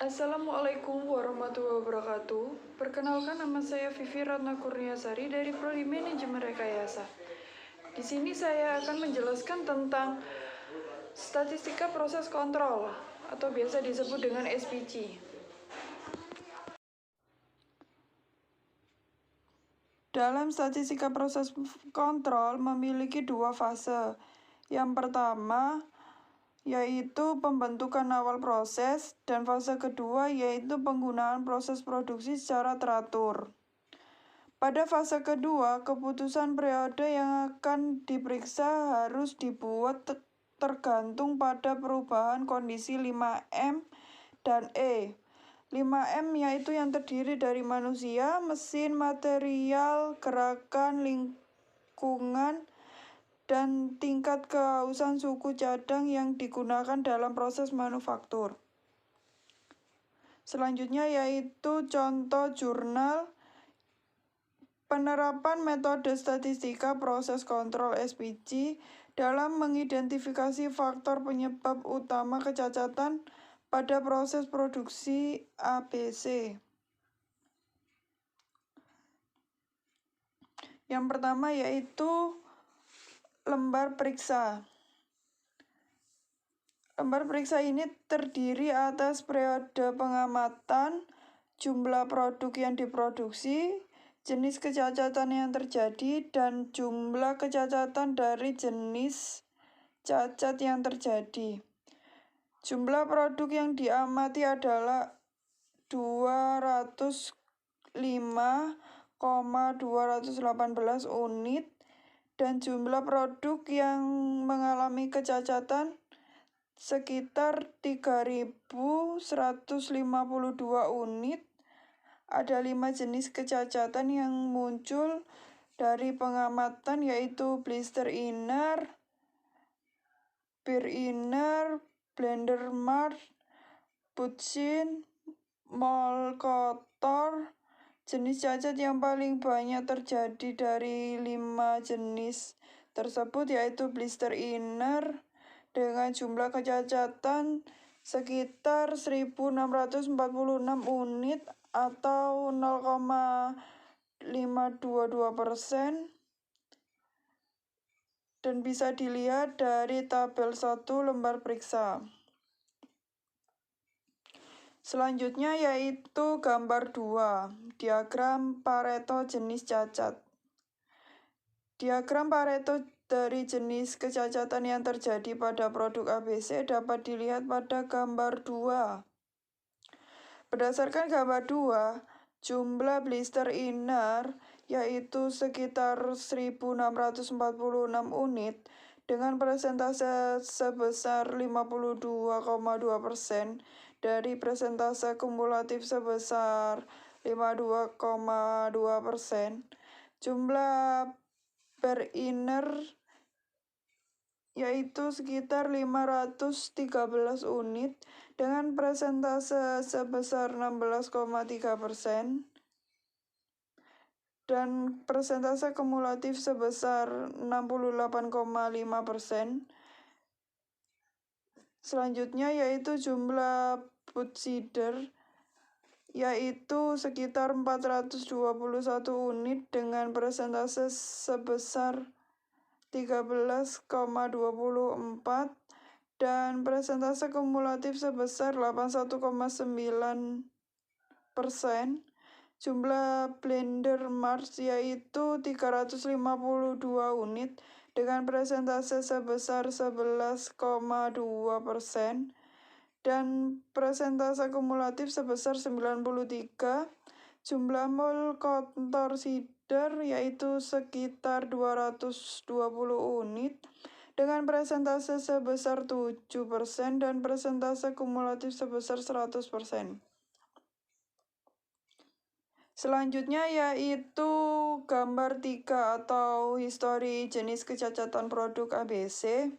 Assalamualaikum warahmatullahi wabarakatuh. Perkenalkan, nama saya Vivi Ratna Kurniasari dari Prodi Manajemen Rekayasa. Di sini saya akan menjelaskan tentang statistika proses kontrol atau biasa disebut dengan SPC. Dalam statistika proses kontrol memiliki dua fase. Yang pertama yaitu pembentukan awal proses, dan fase kedua yaitu penggunaan proses produksi secara teratur. Pada fase kedua, keputusan periode yang akan diperiksa harus dibuat tergantung pada perubahan kondisi 5M dan E. 5M yaitu yang terdiri dari manusia, mesin, material, gerakan, lingkungan, dan tingkat kehausan suku cadang yang digunakan dalam proses manufaktur. Selanjutnya yaitu contoh jurnal penerapan metode statistika proses kontrol SPC dalam mengidentifikasi faktor penyebab utama kecacatan pada proses produksi ABC. Yang pertama yaitu lembar periksa. Lembar periksa ini terdiri atas periode pengamatan, jumlah produk yang diproduksi, jenis kecacatan yang terjadi, dan jumlah kecacatan dari jenis cacat yang terjadi. Jumlah produk yang diamati adalah 205,218 unit, dan jumlah produk yang mengalami kecacatan sekitar 3.152 unit. Ada 5 jenis kecacatan yang muncul dari pengamatan yaitu blister inner, peer inner, blender mark, bucin, mol kotor. Jenis cacat yang paling banyak terjadi dari 5 jenis tersebut yaitu blister inner dengan jumlah kecacatan sekitar 1.646 unit atau 0,522%, dan bisa dilihat dari tabel 1 lembar periksa. Selanjutnya yaitu gambar 2, diagram Pareto jenis cacat. Diagram Pareto dari jenis kecacatan yang terjadi pada produk ABC dapat dilihat pada gambar 2. Berdasarkan gambar 2, jumlah blister inner yaitu sekitar 1.646 unit dengan persentase sebesar 52,2% dari persentase kumulatif sebesar 52,2%. Jumlah per inner yaitu sekitar 513 unit dengan persentase sebesar 16,3%, dan persentase kumulatif sebesar 68,5%. Selanjutnya yaitu jumlah butsider yaitu sekitar 421 unit dengan persentase sebesar 13,24 dan persentase kumulatif sebesar 81,9%. Jumlah blender Mars yaitu 352 unit dengan persentase sebesar 11,2% dan persentase kumulatif sebesar 93. Jumlah mol kotor sider yaitu sekitar 220 unit dengan persentase sebesar 7% dan persentase kumulatif sebesar 100%. Selanjutnya yaitu gambar 3 atau histori jenis kecacatan produk ABC.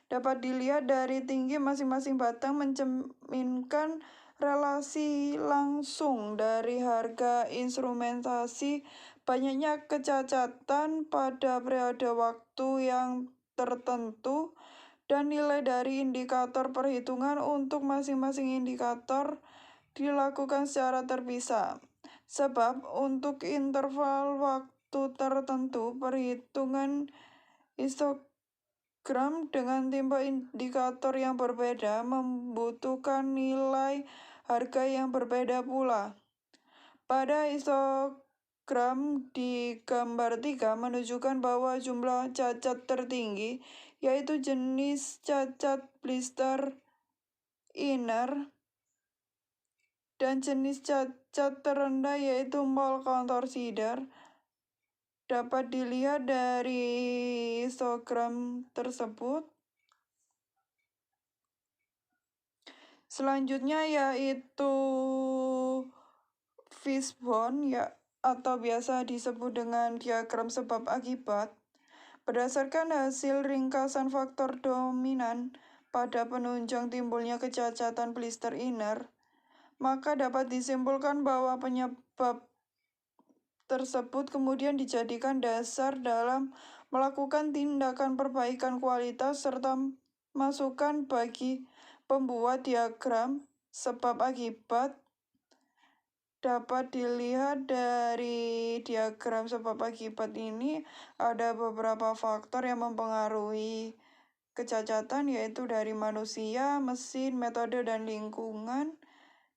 Dapat dilihat dari tinggi masing-masing batang mencerminkan relasi langsung dari harga instrumentasi, banyaknya kecacatan pada periode waktu yang tertentu, dan nilai dari indikator perhitungan untuk masing-masing indikator dilakukan secara terpisah. Sebab untuk interval waktu tertentu, perhitungan histogram dengan tipe indikator yang berbeda membutuhkan nilai harga yang berbeda pula. Pada histogram di gambar 3 menunjukkan bahwa jumlah cacat tertinggi, yaitu jenis cacat blister inner, dan jenis cacat terendah yaitu mole contorcida, dapat dilihat dari histogram tersebut. Selanjutnya yaitu fishbone atau biasa disebut dengan diagram sebab akibat. Berdasarkan hasil ringkasan faktor dominan pada penunjang timbulnya kecacatan blister inner, maka dapat disimpulkan bahwa penyebab tersebut kemudian dijadikan dasar dalam melakukan tindakan perbaikan kualitas serta masukan bagi pembuat diagram sebab akibat. Dapat dilihat dari diagram sebab akibat ini ada beberapa faktor yang mempengaruhi kecacatan, yaitu dari manusia, mesin, metode, dan lingkungan.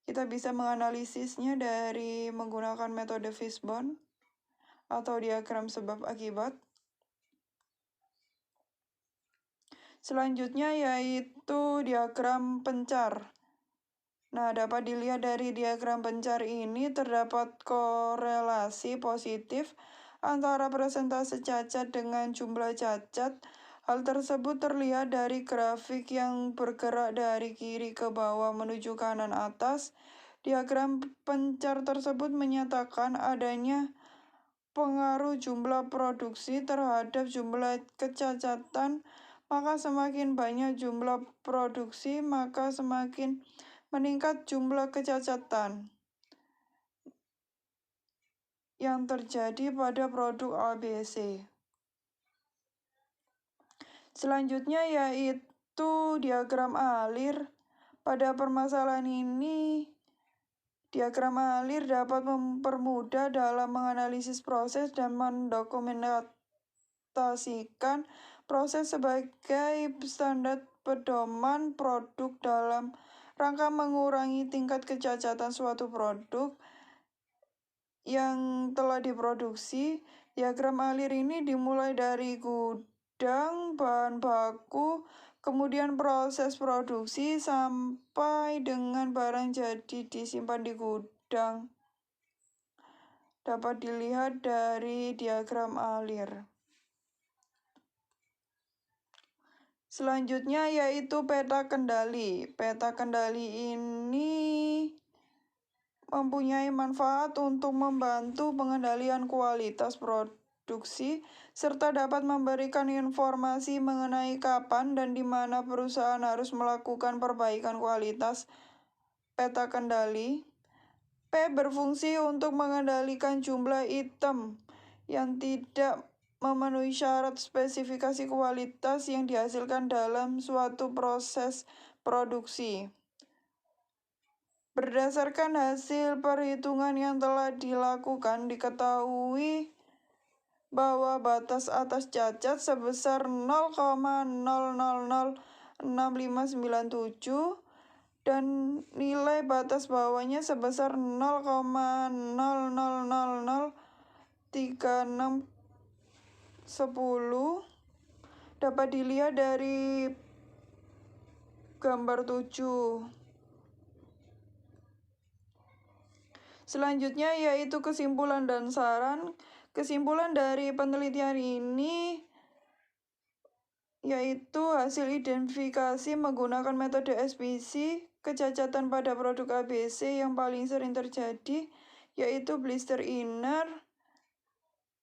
Kita bisa menganalisisnya dari menggunakan metode fishbone atau diagram sebab akibat. Selanjutnya yaitu diagram pencar. Nah, dapat dilihat dari diagram pencar ini terdapat korelasi positif antara persentase cacat dengan jumlah cacat. Hal tersebut terlihat dari grafik yang bergerak dari kiri ke bawah menuju kanan atas. Diagram pencar tersebut menyatakan adanya pengaruh jumlah produksi terhadap jumlah kecacatan, maka semakin banyak jumlah produksi, maka semakin meningkat jumlah kecacatan yang terjadi pada produk ABC. Selanjutnya yaitu diagram alir. Pada permasalahan ini, diagram alir dapat mempermudah dalam menganalisis proses dan mendokumentasikan proses sebagai standar pedoman produk dalam rangka mengurangi tingkat kecacatan suatu produk yang telah diproduksi. Diagram alir ini dimulai dari gudang, bahan baku, kemudian proses produksi, sampai dengan barang jadi disimpan di gudang. Dapat dilihat dari diagram alir. Selanjutnya yaitu peta kendali. Peta kendali ini mempunyai manfaat untuk membantu pengendalian kualitas produksi serta dapat memberikan informasi mengenai kapan dan di mana perusahaan harus melakukan perbaikan kualitas. Peta kendali P berfungsi untuk mengendalikan jumlah item yang tidak memenuhi syarat spesifikasi kualitas yang dihasilkan dalam suatu proses produksi. Berdasarkan hasil perhitungan yang telah dilakukan, diketahui bahwa batas atas cacat sebesar 0,0006597 dan nilai batas bawahnya sebesar 0,0003610 dapat dilihat dari gambar 7. Selanjutnya yaitu kesimpulan dan saran. Kesimpulan dari penelitian ini yaitu hasil identifikasi menggunakan metode SPC, kecacatan pada produk ABC yang paling sering terjadi yaitu blister inner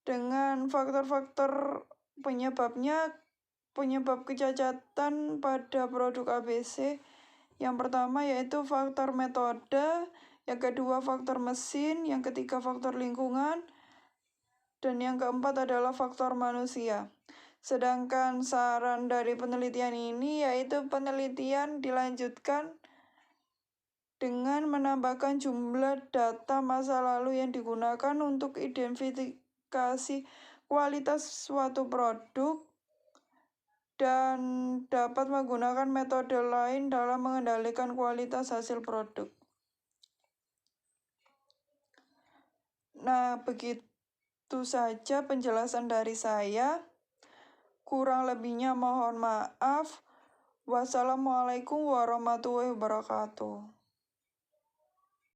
dengan faktor-faktor penyebab kecacatan pada produk ABC. Yang pertama yaitu faktor metode, yang kedua faktor mesin, yang ketiga faktor lingkungan, dan yang keempat adalah faktor manusia. Sedangkan saran dari penelitian ini yaitu penelitian dilanjutkan dengan menambahkan jumlah data masa lalu yang digunakan untuk identifikasi kualitas suatu produk dan dapat menggunakan metode lain dalam mengendalikan kualitas hasil produk. Nah, begitu saja penjelasan dari saya. Kurang lebihnya mohon maaf. Wassalamualaikum warahmatullahi wabarakatuh.